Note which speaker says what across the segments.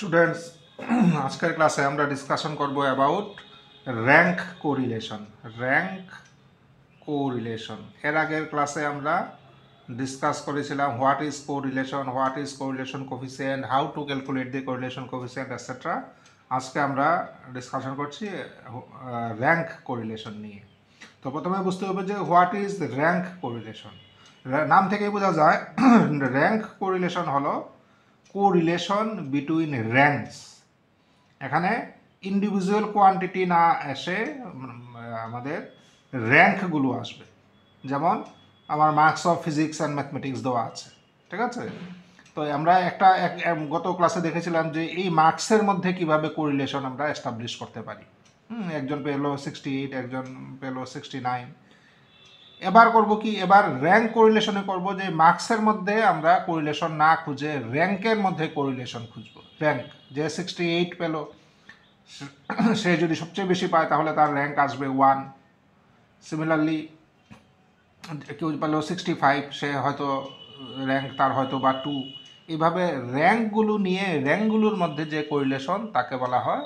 Speaker 1: Students আজকের ক্লাসে আমরা ডিসকাশন করব অ্যাবাউট র্যাঙ্ক কোরিলেশন। এর আগের ক্লাসে আমরা ডিসকাস করেছিলাম what is correlation coefficient, how to calculate the correlation coefficient etcetera. আজকে আমরা ডিসকাশন করছি র্যাঙ্ক কোরিলেশন নিয়ে। তো প্রথমে বুঝতে হবে যে হোয়াট ইজ র্যাঙ্ক কোরিলেশন। নাম থেকেই বোঝা যায় র্যাঙ্ক কোরিলেশন হলো কোরিলেশন বিটুইন র্যাঙ্কস। এখানে ইন্ডিভিজুয়াল কোয়ান্টিটি না এসে আমাদের র্যাঙ্কগুলো আসবে। যেমন আমার marks of physics and mathematics দেওয়া আছে, ঠিক আছে? তো আমরা গত ক্লাসে দেখেছিলাম যে এই মার্কসের মধ্যে কিভাবে কোরিলেশন আমরা এস্টাবলিশ করতে পারি। একজন পেলো 68, একজন পেলো 69। এবার করব কি, এবার র্যাঙ্ক কোরিলেশনে করব যে মার্কসের মধ্যে আমরা কোরিলেশন না খুঁজে র্যাঙ্কের মধ্যে কোরিলেশন খুঁজব। র্যাঙ্ক, যে 68 পেল সে যদি সবচেয়ে বেশি পায় তাহলে তার র্যাঙ্ক আসবে 1। সিমিলারলি কেউ পেল 65, সে হয়তো র্যাঙ্ক তার হয়তো বা 2। এইভাবে র্যাঙ্কগুলোর মধ্যে যে কোরিলেশন তাকে বলা হয়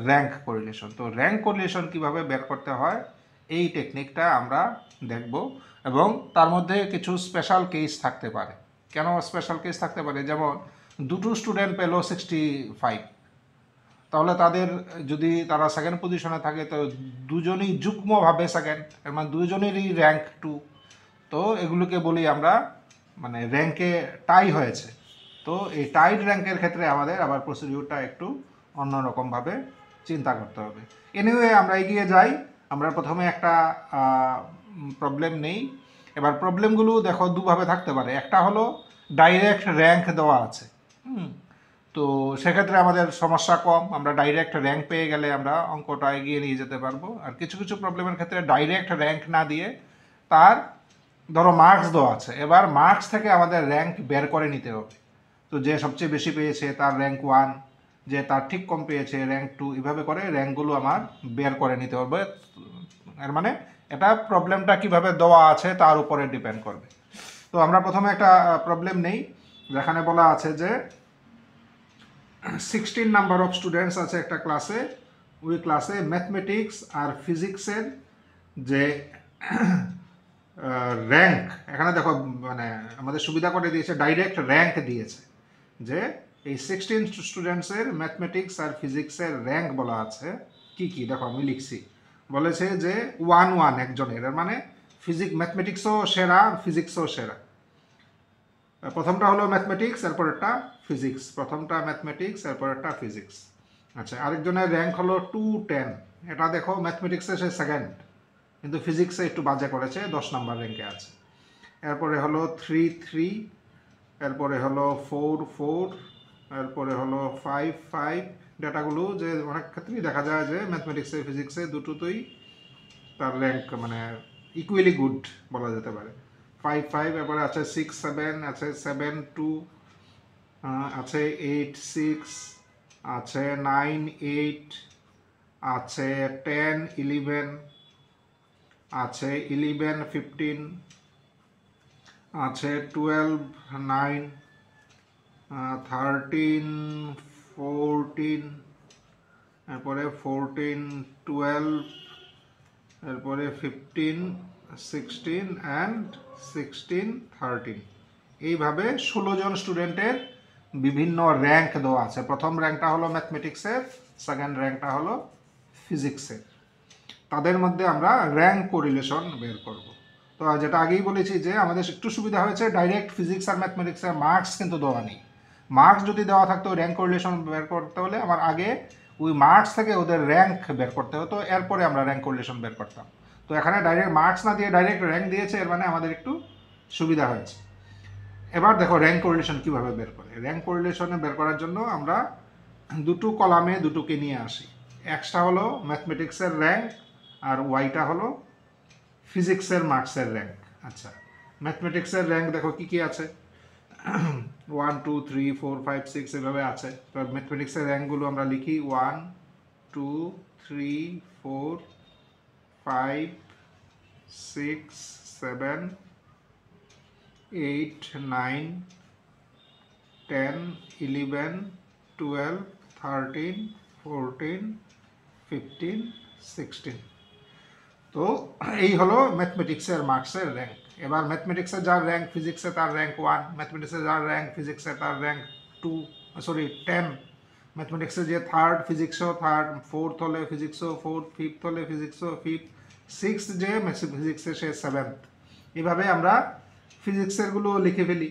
Speaker 1: র্যাঙ্ক কোরিলেশন। তো র্যাঙ্ক কোরিলেশন কিভাবে বের করতে হয় এই টেকনিকটা আমরা দেখব, এবং তার মধ্যে কিছু স্পেশাল কেস থাকতে পারে। কেন স্পেশাল কেস থাকতে পারে? যেমন দুটো স্টুডেন্ট পেল 65, তাহলে তাদের যদি তারা সেকেন্ড পজিশনে থাকে তো দুজনই যুগ্মভাবে সেকেন্ড, এর মানে দুজনেরই র্যাঙ্ক 2। তো এগুলোকে বলি আমরা মানে র্যাঙ্কে টাই হয়েছে। তো এই টাইড র্যাঙ্কের ক্ষেত্রে আমাদের আবার প্রসিডিউরটা একটু অন্যরকমভাবে চিন্তা করতে হবে। এনিওয়ে আমরা এগিয়ে যাই। আমরা প্রথমে একটা প্রবলেম নেই। এবার প্রবলেমগুলো দেখো দুভাবে থাকতে পারে। একটা হলো ডাইরেক্ট র্যাঙ্ক দেওয়া আছে, তো সেক্ষেত্রে আমাদের সমস্যা কম, আমরা ডাইরেক্ট র্যাঙ্ক পেয়ে গেলে আমরা অঙ্কটা এগিয়ে নিয়ে যেতে পারবো। আর কিছু কিছু প্রবলেমের ক্ষেত্রে ডাইরেক্ট র্যাঙ্ক না দিয়ে তার ধরো মার্কস দেওয়া আছে, এবার মার্কস থেকে আমাদের র্যাঙ্ক বের করে নিতে হবে। তো যে সবচেয়ে বেশি পেয়েছে তার র্যাঙ্ক 1, যে তার ঠিক কম পেয়েছে র্যাঙ্ক 2, এভাবে করে র্যাঙ্কগুলো আমার বের করে নিতে হবে। এর মানে এটা প্রবলেমটা কিভাবে দেওয়া আছে তার উপরে ডিপেন্ড করবে। তো আমরা প্রথমে একটা প্রবলেম নেই, যেখানে বলা আছে যে 16 নাম্বার অফ স্টুডেন্টস আছে একটা ক্লাসে। ওই ক্লাসে ম্যাথমেটিক্স আর ফিজিক্সের যে র্যাঙ্ক, এখানে দেখো মানে আমাদের সুবিধা করে দিয়েছে, ডাইরেক্ট র্যাঙ্ক দিয়েছে যে এই 16 স্টুডেন্টসের ম্যাথমেটিক্স আর ফিজিক্সের র্যাঙ্ক বলা আছে কি কি। দেখো আমি লিখছি, বলেছে যে 1-1 একজনের, এর মানে ম্যাথমেটিক্সও সেরা, ফিজিক্সও সেরা। প্রথমটা হলো ম্যাথমেটিক্স, এরপরেরটা ফিজিক্স। প্রথমটা ম্যাথমেটিক্স, এরপরেরটা ফিজিক্স। আচ্ছা, আরেকজনের র্যাঙ্ক হলো 210। এটা দেখো ম্যাথমেটিক্সে সে সেকেন্ড, কিন্তু ফিজিক্সে একটু বাজে করেছে, 10 নাম্বার র্যাঙ্কে আছে। এরপরে হলো 3-3, এরপরে হলো 4-4, এরপরে হলো 5-5। ডেটাগুলো যে অনেক ক্ষেত্রেই দেখা যায় যে ম্যাথমেটিক্সে ফিজিক্সে দুটোতেই তার র্যাঙ্ক মানে ইকুয়ালি গুড বলা যেতে পারে। 5-5, এরপরে আছে 6-7, আছে 7-2, আছে 8-6, আছে 9-8, আছে 10-11, আছে 11-15, আছে 12-9, 13-14, এরপরে 14-12, এরপরে 15-16 অ্যান্ড 16-13। এইভাবে 16 জন স্টুডেন্টের বিভিন্ন র্যাঙ্ক দেওয়া আছে। প্রথম র্যাঙ্কটা হলো ম্যাথমেটিক্সের, সেকেন্ড র্যাঙ্কটা হলো ফিজিক্সের। তাদের মধ্যে আমরা র্যাঙ্ক কোরিলেশন বের করব। তো যেটা আগেই বলেছি যে আমাদের একটু সুবিধা হয়েছে, ডাইরেক্ট ফিজিক্স আর ম্যাথমেটিক্সের মার্কস কিন্তু দেওয়া নেই। মার্কস যদি দেওয়া থাকতো র্যাঙ্ক কোরিলেশন বের করতে হলে আমার আগে ওই মার্কস থেকে ওদের র্যাঙ্ক বের করতে হতো, এরপরে আমরা র্যাঙ্ক কোরিলেশন বের করতাম। তো এখানে ডাইরেক্ট মার্কস না দিয়ে ডাইরেক্ট র্যাঙ্ক দিয়েছে, এর মানে আমাদের একটু সুবিধা হয়েছে। এবার দেখো র্যাঙ্ক কোরিলেশন কীভাবে বের করে। র্যাঙ্ক কোরিলেশনে বের করার জন্য আমরা দুটো কলামে দুটোকে নিয়ে আসি। এক্সটা হলো ম্যাথমেটিক্সের র্যাঙ্ক, আর ওয়াইটা হলো ফিজিক্সের মার্কসের র্যাঙ্ক। আচ্ছা, ম্যাথমেটিক্সের র্যাঙ্ক দেখো কী কী আছে, 1 2 3 4 5 6 এভাবে আছে। তো ম্যাথমেটিক্সের র্যাঙ্কগুলো আমরা লিখি 1 2 3 4 5 6 7 8 9 10 11 12, 13, 14, 15, 16। তো এই হলো ম্যাথমেটিক্সের মার্কসের র্যাঙ্ক। এবার ম্যাথমেটিক্সে যার র্যাঙ্ক, ফিজিক্সে তার র্যাঙ্ক 1, ম্যাথমেটিক্সে যার র্যাঙ্ক, ফিজিক্সে তার র্যাঙ্ক 10, ম্যাথমেটিক্সে যে থার্ড, ফিজিক্সও থার্ড, ফোর্থ হলে ফিজিক্সও ফোর্থ, ফিফথ হলে ফিজিক্সও ফিফথ, সিক্সথ যে ফিজিক্সে সে 7th। এভাবে আমরা ফিজিক্সেরগুলো লিখে ফেলি।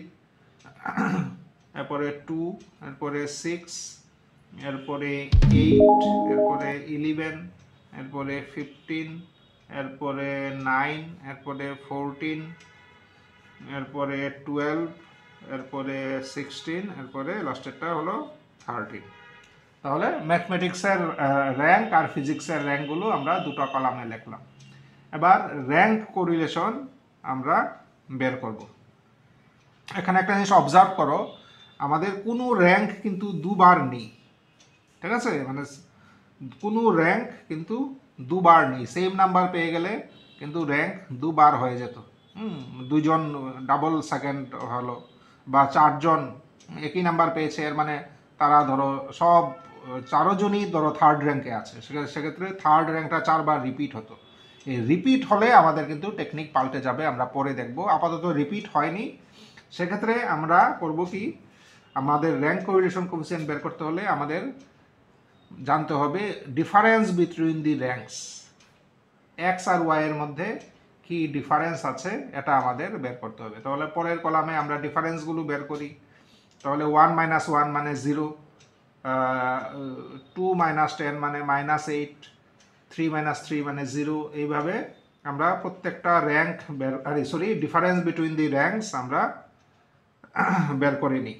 Speaker 1: এরপরে 2, এরপরে 6, এরপরে 8, এরপরে 11, এরপরে 15, এরপরে 9, এরপরে 14, এরপরে 12, এরপরে 16, এরপরে লাস্টেরটা হলো 13। তাহলে ম্যাথমেটিক্সের র্যাঙ্ক আর ফিজিক্সের র্যাঙ্কগুলো আমরা দুটো কলামে লিখলাম। এবার র্যাঙ্ক কোরিলেশন আমরা বের করব। এখানে একটা জিনিস অবজার্ভ করো, আমাদের কোনো র্যাঙ্ক কিন্তু দুবার নেই, ঠিক আছে? মানে কোনো র্যাঙ্ক কিন্তু দুবার নেই। সেম নাম্বার পেয়ে গেলে কিন্তু র্যাঙ্ক দুবার হয়ে যেত। দুজন ডাবল সেকেন্ড হলো, বা 4 জন একই নাম্বার পেয়েছে, এর মানে তারা ধরো সব 4 জনই ধরো থার্ড র্যাঙ্কে আছে, সেক্ষেত্রে থার্ড র্যাঙ্কটা 4 বার রিপিট হতো। এই রিপিট হলে আমাদের কিন্তু টেকনিক পাল্টে যাবে, আমরা পরে দেখব। আপাতত রিপিট হয়নি, সেক্ষেত্রে আমরা করব কি, আমাদের র্যাঙ্ক কোরিলেশন কোএফিসিয়েন্ট বের করতে হলে আমাদের জানতে হবে difference between the ranks, X আর ওয়াই এর মধ্যে কি ডিফারেন্স আছে এটা আমাদের বের করতে হবে। তাহলে পরের কলামে আমরা ডিফারেন্সগুলো বের করি। তাহলে 1 - 1 মানে 0, 2 - 10 মানে -8, 3 - 3 মানে 0। এইভাবে আমরা প্রত্যেকটা rank difference between the ranks আমরা বের করে নিই।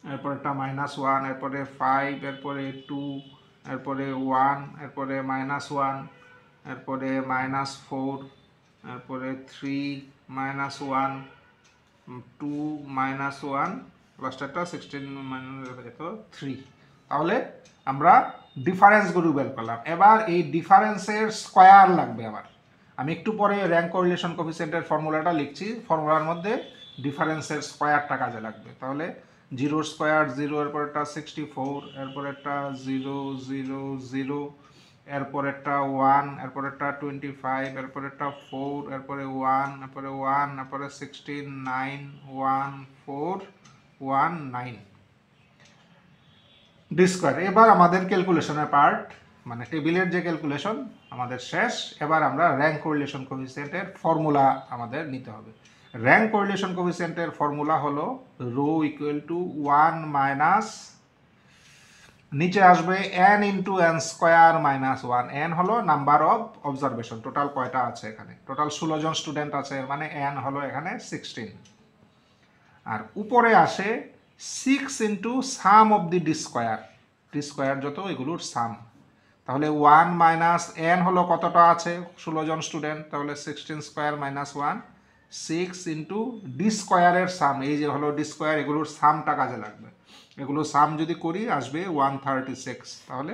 Speaker 1: এরপরেরটা -1, এরপরে 5, এরপরে 2, এরপরে 1, এরপরে -1, এরপরে -4, এরপরে 3, -1, 2, -1, লাস্টেরটা 16 3। তাহলে আমরা ডিফারেন্সগুলো বের করলাম। এবার এই ডিফারেন্সের স্কোয়ার লাগবে। আবার আমি একটু পরে র্যাঙ্ক কোরিলেশন কোএফিসিয়েন্টের ফর্মুলাটা লিখছি, ফর্মুলার মধ্যে ডিফারেন্সের স্কোয়ারটা কাজে লাগবে। তাহলে 0 স্কোয়ার 0, এরপরেরটা 64, এরপরেরটা 0 0 0, এরপরেরটা 1, এরপরেরটা 25, এরপরেরটা 4, এরপরে 1, এরপরে 1, এরপরে 16 9 1 4 1 9 ডি স্কোয়ার। এবার আমাদের ক্যালকুলেশনের পার্ট, মানে টেবিলের যে ক্যালকুলেশন আমাদের শেষ। এবার আমরা র্যাঙ্ক কোরিলেশন কোএফিসিয়েন্টের ফর্মুলা আমাদের নিতে হবে। র্যাঙ্ক কোরিলেশন কোএফিসিয়েন্টের ফর্মুলা হলো রো ইকুয়াল টু 1 মাইনাস, নিচে আসবে n into n square minus 1। n হলো নাম্বার অফ অবজারভেশন, টোটাল কয়টা আছে এখানে, টোটাল 16 জন স্টুডেন্ট আছে, এর মানে n হলো এখানে 16। আর উপরে আসে 6 into some of the D square যত এগুলোর সাম। তাহলে 1 মাইনাস n হলো কতটা আছে, 16 জন স্টুডেন্ট, তাহলে 16 স্কোয়ার মাইনাস 1, 6 ইন্টু ডি স্কোয়ারের সাম, এই যে হলো ডি স্কোয়ার, এগুলোর সামটা কাজে লাগবে। এগুলো সাম যদি করি আসবে 136, তাহলে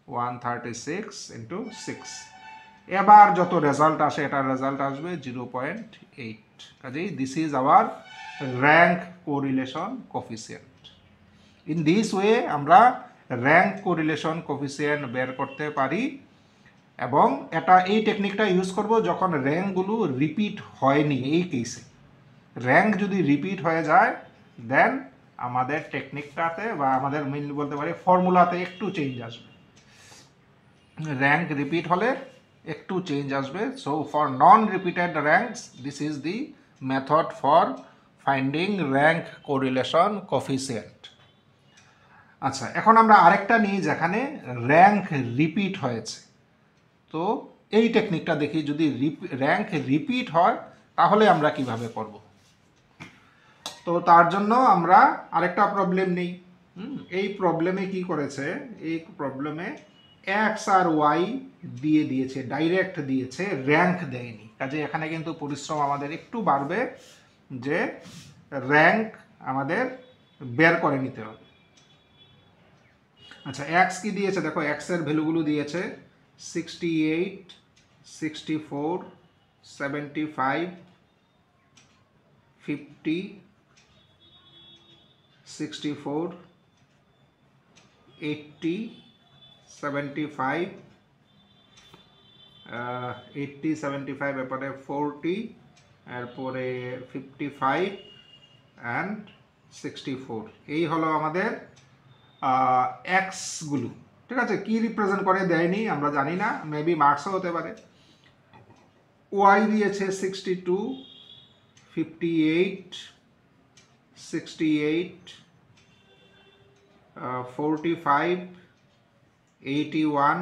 Speaker 1: 136 ইন্টু 6। এবার যত রেজাল্ট আসে এটার রেজাল্ট আসবে 0.8। কাজেই this is our rank correlation coefficient. In this way আমরা র্যাঙ্ক কোরিলেশন কোএফিসিয়েন্ট বের করতে পারি, এবং এই টেকনিকটা ইউজ করব যখন র্যাঙ্কগুলো রিপিট হয়নি। এই কেসে র্যাঙ্ক যদি রিপিট হয়ে যায়, দেন আমাদের টেকনিকটাতে বা আমাদের মেইনলি বলতে পারি ফর্মুলাতে একটু চেঞ্জ আসবে। র্যাঙ্ক রিপিট হলে একটু চেঞ্জ আসবে। So for non repeated ranks this is the method for finding rank correlation coefficient. আচ্ছা, এখন আমরা আরেকটা নিই যেখানে র্যাঙ্ক রিপিট হয়েছে। তো এই টেকনিকটা দেখি, যদি র্যাঙ্ক রিপিট হয় তাহলে আমরা কিভাবে করব। তো তার জন্য আমরা আরেকটা প্রবলেম নেই। এই প্রবলেমে কি করেছে, এই প্রবলেমে এক্স আর ওয়াই দিয়ে দিয়েছে, ডাইরেক্ট দিয়েছে, র্যাঙ্ক দেয়নি। কাজে এখানে কিন্তু পরিশ্রম আমাদের একটু বাড়বে, যে র্যাঙ্ক আমাদের বের করে নিতে হবে। আচ্ছা, এক্স কি দিয়েছে দেখো, এক্স এর ভ্যালুগুলো দিয়েছে 68, 64, 75, 50, 64, 80, 75, 80, 75, এরপরে 40, এরপরে 55 অ্যান্ড 64। এই হলো আমাদের এক্সগুলো। ঠিক আছে, কি রিপ্রেজেন্ট করে দেয়নি, আমরা জানি না, মেবি মার্কসও হতে পারে। ওয়াই দিয়েছে 62, 58, 68, 45, 81,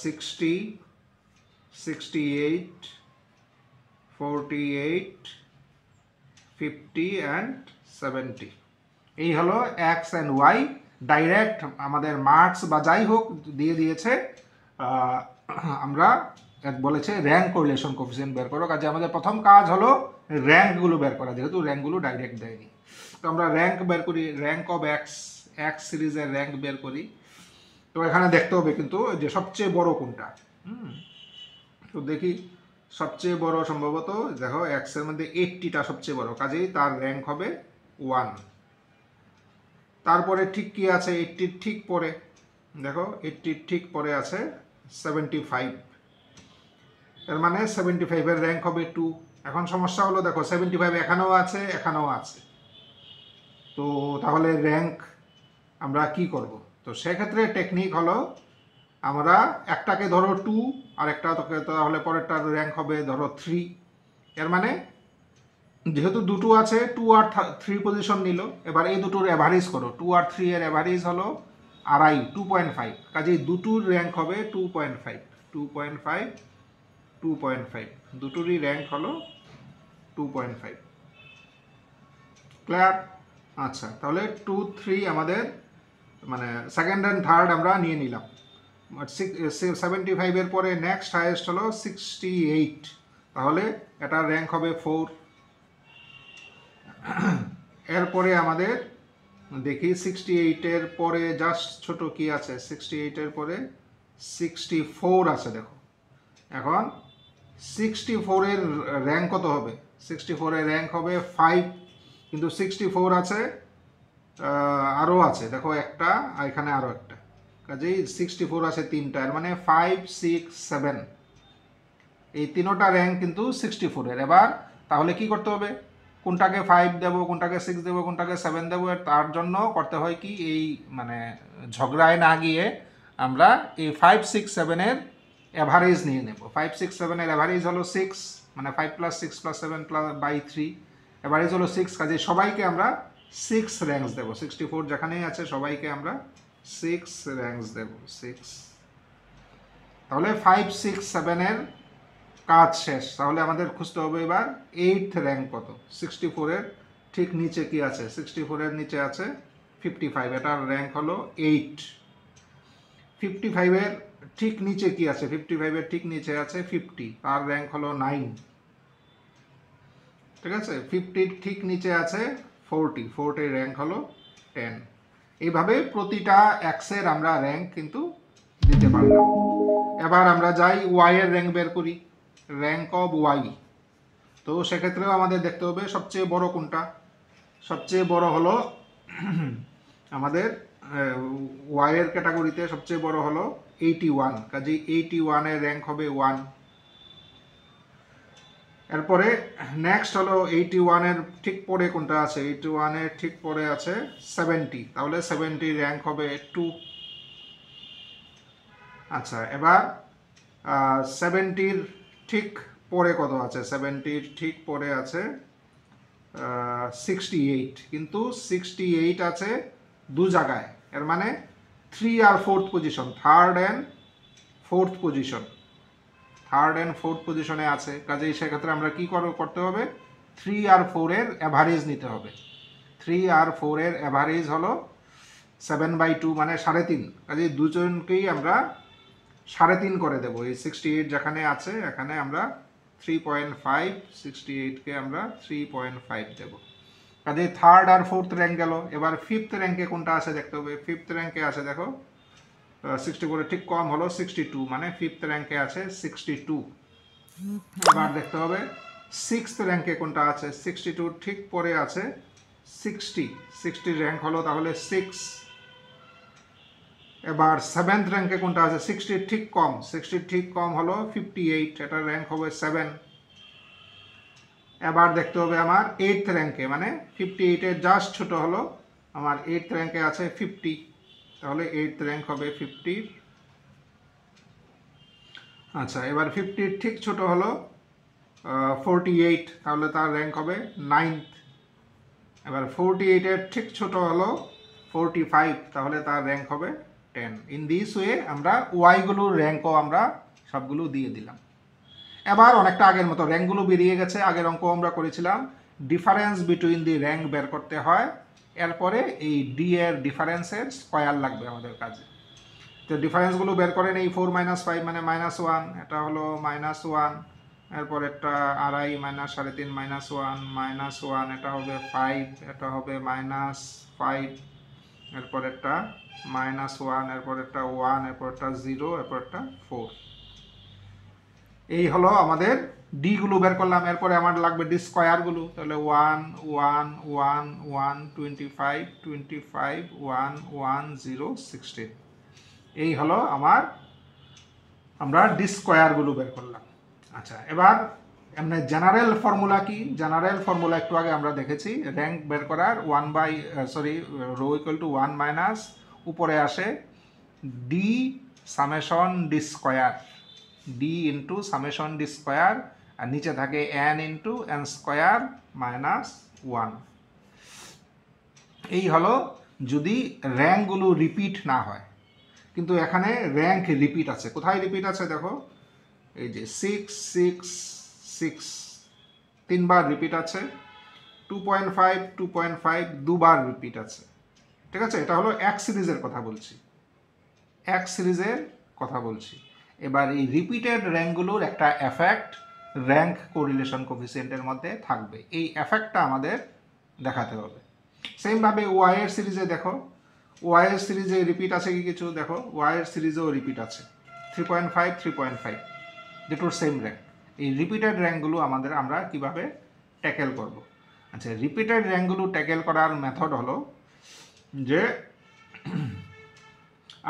Speaker 1: 60, 68, 48, 50 অ্যান্ড 70। এই হলো এক্স অ্যান্ড ওয়াই। ডাইরেক্ট আমাদের মার্কস বা যাই হোক দিয়ে দিয়েছে। আমরা বলেছে র্যাঙ্ক কোরিলেশন কোএফিসিয়েন্ট বের করো। কাজে আমাদের প্রথম কাজ হলো র্যাঙ্কগুলো বের করা, যেহেতু র্যাঙ্কগুলো ডাইরেক্ট দেয়নি। তো আমরা র্যাঙ্ক বের করি, র্যাঙ্ক অফ এক্স, এক্স সিরিজের র্যাঙ্ক বের করি। তো এখানে দেখতে হবে কিন্তু যে সবচেয়ে বড় কোনটা। তো দেখি সবচেয়ে বড় সম্ভবত দেখো এক্সের মধ্যে 80টা সবচেয়ে বড়, কাজেই তার র্যাঙ্ক হবে 1। তারপরে ঠিক কি আছে 80 ঠিক পরে, দেখো 80 ঠিক পরে আছে 75, এর মানে 75 এর র্যাঙ্ক হবে 2। এখন সমস্যা হলো দেখো 75 এখানেও আছে, এখানেও আছে, তো তাহলে র্যাঙ্ক আমরা কি করব? তো সেক্ষেত্রে টেকনিক হলো আমরা একটাকে ধরো 2 আর একটা তাহলে পরেরটার র্যাঙ্ক হবে ধরো 3। এর মানে যেহেতু দুটো আছে 2 আর 3 পজিশন নিল, এবার এই দুটোর অ্যাভারেজ করো, 2 আর 3 এর অ্যাভারেজ হলো 2.5, 2.5, কাজেই দুটোর র্যাঙ্ক হবে 2.5, 2.5, 2.5, দুটোরই র্যাঙ্ক হলো 2.5। ক্লিয়ার? আচ্ছা, তাহলে 2, 3 আমাদের মানে সেকেন্ড অ্যান্ড থার্ড আমরা নিয়ে নিলাম। 75 এর পরে নেক্সট হাইয়েস্ট হলো 68, তাহলে এটার র্যাঙ্ক হবে 4। এরপরে আমাদের দেখি 68 এর পরে জাস্ট ছোট কি আছে, 68 এর পরে 64 আছে। দেখো এখন 64 এর র্যাঙ্ক কত হবে? 64 এর র্যাঙ্ক হবে 5, কিন্তু 64 আছে আরও আছে, দেখো একটা আর এখানে আরও একটা, কাজেই 64 আছে 3টা, এর মানে 5, 6, 7, এই তিনোটা র্যাঙ্ক কিন্তু 64 এর। এবার তাহলে কি করতে হবে? কোনটাকে 5 দেবো, কোনটাকে 6 দেবো, কোনটাকে 7 দেবো, তার জন্য করতে হয় কি, এই মানে ঝগড়ায় না গিয়ে আমরা এই 5, 6, 7 এর অ্যাভারেজ নিয়ে নেব। 5, 6, 7 এর অ্যাভারেজ হলো 6, মানে 5 + 6 + 7 / 3, অ্যাভারেজ হলো 6, কাজে সবাইকে আমরা 6 র্যাঙ্কস দেবো। 64 যেখানেই আছে সবাইকে আমরা 6 র্যাঙ্কস দেবো, 6। তাহলে 5, 6, 7 এর কাজ শেষ। তাহলে আমাদের খুঁজতে হবে এবার 8th র্যাঙ্ক কত। 64 এর ঠিক নিচে কি আছে? 64 এর নিচে আছে 55, এটার র্যাঙ্ক হলো 8। 55 এর ঠিক নিচে কি আছে? 55 এর ঠিক নিচে আছে 50, তার র্যাঙ্ক হলো 9। ঠিক আছে, 50 ঠিক নিচে আছে 40, 40 এর র্যাঙ্ক হলো 10। এইভাবে প্রতিটা এক্সের আমরা র্যাঙ্ক কিন্তু দিতে পারলাম। এবার আমরা যাই ওয়াই এর র্যাঙ্ক বের করি, র্যাঙ্ক অফ ওয়াই। তো সেক্ষেত্রেও আমাদের দেখতে হবে সবচেয়ে বড় কোনটা। সবচেয়ে বড় হলো আমাদের ওয়াই এর ক্যাটাগরিতে সবচেয়ে বড় হলো 81, কাজেই 81 এর র্যাঙ্ক হবে 1। এরপরে নেক্সট হলো 81 এর ঠিক পরে কোনটা আছে? 81 এর ঠিক পরে আছে 70, তাহলে 70 র্যাঙ্ক হবে 2। আচ্ছা, এবার 70-র ঠিক পরে কত আছে? 70-র ঠিক পরে আছে 68, কিন্তু 68 আছে দু জায়গায়, এর মানে 3 আর 4th position, third and fourth position, third and fourth পজিশনে আছে। কাজেই সেক্ষেত্রে আমরা কি করতে হবে? 3 আর 4 এর অ্যাভারেজ নিতে হবে। 3 আর 4 এর অ্যাভারেজ হলো 7/2, মানে 3.5, কাজেই দুজনকেই আমরা 3.5 করে দেবো। এই 68 যেখানে আছে এখানে আমরা 3.5, 68কে আমরা 3.5 দেবো। কাজে থার্ড আর ফোর্থ র্যাঙ্ক গেল। এবার ফিফথ র্যাঙ্কে কোনটা আছে দেখতে হবে। ফিফথ র্যাঙ্কে আছে দেখো 64 ঠিক কম হলো 62, মানে ফিফথ র্যাঙ্কে আছে 62। এবার দেখতে হবে সিক্সথ র্যাঙ্কে কোনটা আছে। 62 ঠিক পরে আছে 60 র্যাঙ্ক হলো তাহলে 6। এবার 7th র্যাঙ্কে কোনটা আছে? 60 ঠিক কম হলো 58, এটা র্যাঙ্ক হবে 7। এবার দেখতে হবে আমার 8th র্যাঙ্কে, মানে 58 এর জাস্ট ছোট হলো আমার 8th র্যাঙ্কে আছে 50, তাহলে 8th র্যাঙ্ক হবে 50। আচ্ছা, এবার 50 ঠিক ছোট হলো 48, তাহলে তার র্যাঙ্ক হবে 9th। এবার 48 এর ঠিক ছোট হলো 45, তাহলে তার র্যাঙ্ক হবে 10। ইন দিস ওয়ে আমরা ওয়াইগুলোর র্যাঙ্কও আমরা সবগুলো দিয়ে দিলাম। এবার অনেকটা আগের মতো র্যাঙ্কগুলো বেরিয়ে গেছে। আগের অঙ্ক আমরা করেছিলাম ডিফারেন্স বিটুইন দি র্যাঙ্ক বের করতে হয়, এরপরে এই ডি এর ডিফারেন্সের স্কোয়ার লাগবে আমাদের কাজে। তো ডিফারেন্সগুলো বের করেন, এই 4 - 5 মানে -1, এটা হলো -1, এরপর একটা আড়াই -3.5 -1 এটা হবে 5, এটা হবে -5, এরপর একটা -1, এরপর একটা 1, এরপর একটা 0, এরপর একটা 4। এই হলো আমাদের ডি গুলো বের করলাম। এরপরে আমার লাগবে ডি স্কোয়ারগুলো, তাহলে 1 1 1 1 25 25 1 1 0 16। এই হলো আমরা ডি স্কোয়ারগুলো বের করলাম। আচ্ছা, এবার এমনি জেনারেল ফর্মুলা কি? জেনারেল ফর্মুলা একটু আগে আমরা দেখেছি, র্যাঙ্ক বের করার রো ইকুয়াল টু 1 মাইনাস উপরে আসে D summation D square, D into summation D square, আর নিচে থাকে N into N square minus 1। এই হলো যদি র্যাঙ্কগুলো রিপিট না হয়। কিন্তু এখানে র্যাঙ্ক রিপিট আছে। কোথায় রিপিট আছে দেখো, এই যে 6 6 6 3বার রিপিট আছে, 2.5 2.5 দুবার রিপিট আছে। ঠিক আছে, এটা হলো এক সিরিজের কথা বলছি। এবার এই রিপিটেড র্যাঙ্কগুলোর একটা এফেক্ট র্যাঙ্ক কোরিলেশন কোফিসিয়েন্টের মধ্যে থাকবে, এই এফেক্টটা আমাদের দেখাতে হবে। সেমভাবে ওয়াই এর সিরিজে দেখো, ওয়াই এর সিরিজে রিপিট আছে কি কিছু? দেখো, ওয়াই এর সিরিজেও রিপিট আছে 3.5 3.5, দুটোর সেম র্যাঙ্ক। এই রিপিটেড র্যাঙ্কগুলো আমরা কিভাবে ট্যাকেল করব? আচ্ছা, রিপিটেড র্যাঙ্কগুলো ট্যাকেল করার মেথড হলো যে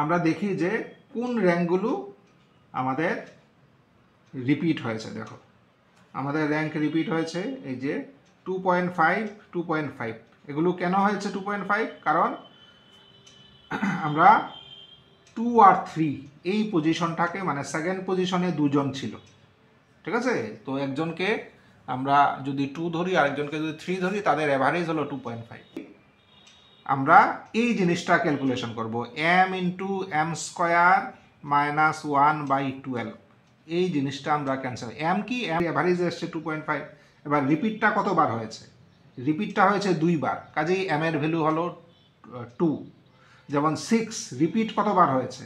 Speaker 1: আমরা দেখি যে কোন র্যাঙ্কগুলো আমাদের রিপিট হয়েছে। দেখো, আমাদের র্যাঙ্ক রিপিট হয়েছে এই যে 2.5 2.5। এগুলো কেন হয়েছে 2.5? কারণ আমরা 2 আর 3 এই পজিশনটাকে, মানে সেকেন্ড পজিশনে দুজন ছিল। ঠিক আছে, তো একজনকে আমরা যদি 2 ধরি, আরেকজনকে যদি 3 ধরি, তাদের অ্যাভারেজ হলো 2.5। আমরা এই জিনিসটা ক্যালকুলেশন করব, m into m square minus 1/12। এই জিনিসটা আমরা ক্যান্সেল, m কি, m অ্যাভারেজ এসছে 2.5। এবার রিপিটটা কতবার হয়েছে? রিপিটটা হয়েছে 2 বার, কাজেই m এর ভ্যালু হলো 2। যেমন 6 রিপিট কতবার হয়েছে?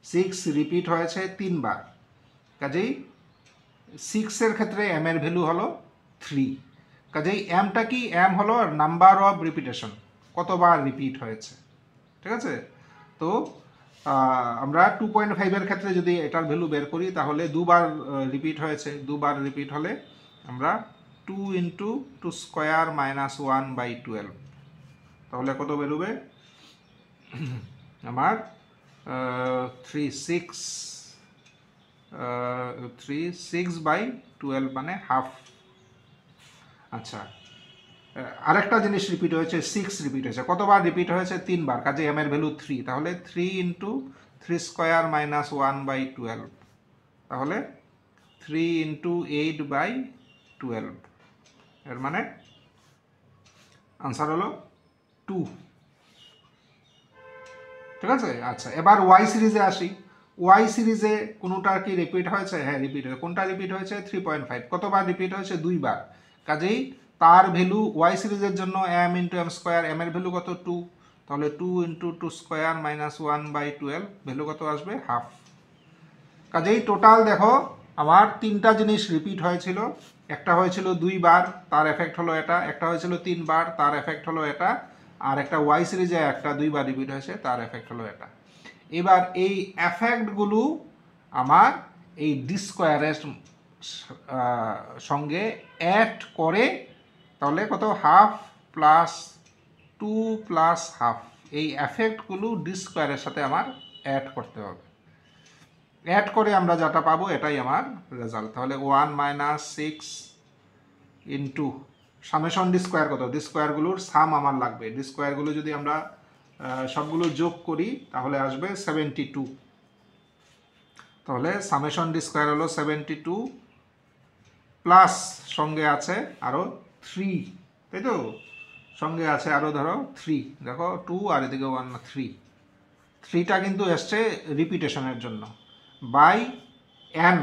Speaker 1: 6 রিপিট হয়েছে 3 বার, কাজেই 6 এর ক্ষেত্রে m এর ভ্যালু হলো 3। কাজেই mটা কি, m হলো নাম্বার অফ রিপিটেশন, কতবার রিপিট হয়েছে। ঠিক আছে, তো আমরা 2.5 এর ক্ষেত্রে যদি এটার ভ্যালু বের করি, তাহলে দুবার রিপিট হয়েছে, দুবার রিপিট হলে আমরা 2 ইন্টু 2 স্কোয়ার মাইনাস 1/12, তাহলে কত বেরোবে? আমার 6/12 মানে হাফ। আচ্ছা, আরেকটা জিনিস রিপিট হয়েছে, 6 রিপিট হয়েছে, কতবার রিপিট হয়েছে? 3 বার, কাজে m এর ভ্যালু 3, তাহলে 3 ইন্টু 3 স্কোয়ার মাইনাস 1/12, তাহলে 3 ইন্টু 8/12, এর মানে আনসার হলো 2। ঠিক আছে, আচ্ছা, এবার ওয়াই সিরিজে আসি। ওয়াই সিরিজে কোনোটা কি রিপিট হয়েছে? হ্যাঁ, রিপিট হয়েছে। কোনটা রিপিট হয়েছে? 3.5। কতবার রিপিট হয়েছে? 2 বার, কাজেই তার ভ্যালু ওয়াই সিরিজের জন্য m into m square, m এর ভ্যালু কত? 2, তাহলে 2 ইন্টু 2 স্কোয়ার মাইনাস 1/12, ভ্যালু কত আসবে? হাফ। কাজেই টোটাল দেখো আমার 3টা জিনিস রিপিট হয়েছিল। একটা হয়েছিল 2 বার, তার এফেক্ট হলো এটা। একটা হয়েছিল 3 বার, তার এফেক্ট হলো এটা। আর একটা ওয়াই সিরিজে একটা 2 বার রিপিট হয়েছে, তার এফেক্ট হলো এটা। এবার এই এফেক্টগুলো আমার এই ডি স্কোয়ারের সঙ্গে অ্যাড করে, তাহলে কত? Half plus two plus half, এই এফেক্টগুলো ডি স্কোয়ারের সাথে আমার অ্যাড করতে হবে। অ্যাড করে আমরা যেটা পাবো এটাই আমার রেজাল্ট। তাহলে 1 minus 6 into summation D square কত, ডি স্কোয়ারগুলোর সাম আমার লাগবে। ডি স্কোয়ারগুলো যদি আমরা সবগুলো যোগ করি তাহলে আসবে 72। তাহলে সামেশন ডি স্কোয়ার হলো 72 প্লাস সঙ্গে আছে আরও 3, তাই তো, সঙ্গে আছে আরও ধরো 3, দেখো 2 আর এদিকে 1 না 3টা কিন্তু এসছে রিপিটেশনের জন্য, বাই n।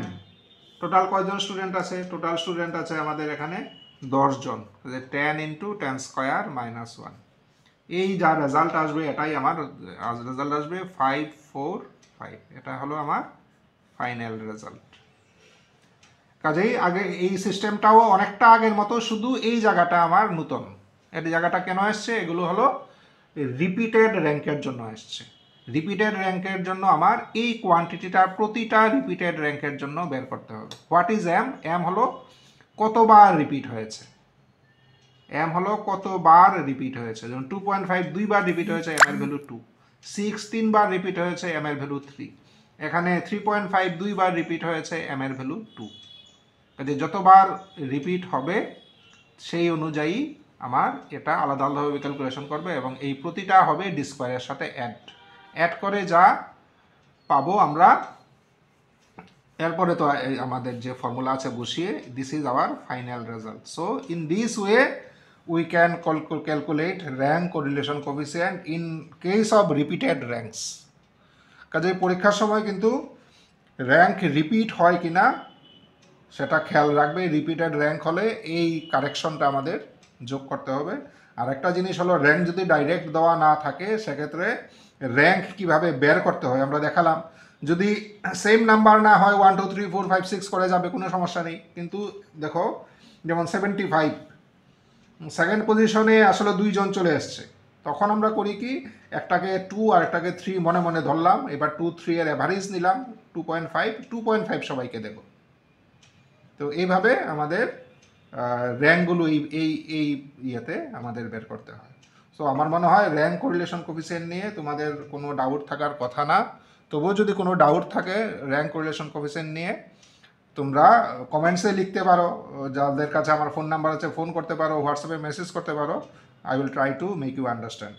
Speaker 1: টোটাল কয়জন স্টুডেন্ট আছে, টোটাল স্টুডেন্ট আছে আমাদের এখানে 10 জন। 10 ইন্টু 10 স্কোয়ার মাইনাস 1, এই যা রেজাল্ট আসবে এটাই আমার রেজাল্ট আসবে 545। এটা হলো আমার ফাইনাল রেজাল্ট। কাজেই আগে এই সিস্টেমটাও অনেকটা আগের মতো, শুধু এই জায়গাটা আমার নতুন। এই জায়গাটা কেন আসছে, এগুলো হলো রিপিটেড র্যাঙ্কের জন্য আসছে। রিপিটেড র্যাঙ্কের জন্য আমার এই কোয়ান্টিটিটা প্রতিটা রিপিটেড র্যাঙ্কের জন্য বের করতে হবে। What is M? এম হলো কতবার রিপিট হয়েছে, এম হলো কতবার রিপিট হয়েছে। যেমন 2.5 দুইবার রিপিট হয়েছে, এম এর ভ্যালু 2। 6 3বার রিপিট হয়েছে, এম এর ভ্যালু 3। এখানে 3.5 দুইবার রিপিট হয়েছে, এম এর ভ্যালু 2। কাজে যতবার রিপিট হবে সেই অনুযায়ী আমার এটা আলাদা আলাদাভাবে ক্যালকুলেশন করবে, এবং এই প্রতিটা হবে ডি স্কোয়ারের সাথে অ্যাড করে যা পাবো আমরা, এরপরে তো আমাদের যে ফর্মুলা আছে বসিয়ে, this is our final result. So in this way we can calculate rank correlation coefficient in case of repeated ranks। কাজে পরীক্ষার সময় কিন্তু র্যাঙ্ক রিপিট হয় কিনা সেটা খেয়াল রাখবে। রিপিটেড র্যাঙ্ক হলে এই কারেকশনটা আমাদের যোগ করতে হবে। আর একটা জিনিস হলো, র্যাঙ্ক যদি ডাইরেক্ট দেওয়া না থাকে সেক্ষেত্রে র্যাঙ্ক কিভাবে বের করতে হয় আমরা দেখালাম। যদি সেম নাম্বার না হয় 1 2 3 4 5 6 করে যাবে, কোনো সমস্যা নেই। কিন্তু দেখো যেমন 75 সেকেন্ড পজিশনে আসলে 2 জন চলে এসছে, তখন আমরা করি কি, একটাকে 2 আর একটাকে 3 মনে মনে ধরলাম, এবার 2 3 এর অ্যাভারেজ নিলাম 2.5 সবাইকে দেব। তো এইভাবে আমাদের র্যাঙ্কগুলো এই ইয়েতে আমাদের বের করতে হয়। সো আমার মনে হয় র্যাঙ্ক কোরিলেশন কোফিসিয়েন্ট নিয়ে তোমাদের কোনো ডাউট থাকার কথা না। তবুও যদি কোনো ডাউট থাকে র্যাঙ্ক কোরিলেশন কোফিসিয়েন্ট নিয়ে, তোমরা কমেন্টসে লিখতে পারো, যাদের কাছে আমার ফোন নাম্বার আছে ফোন করতে পারো, হোয়াটসঅ্যাপে মেসেজ করতে পারো। I will try to make you understand.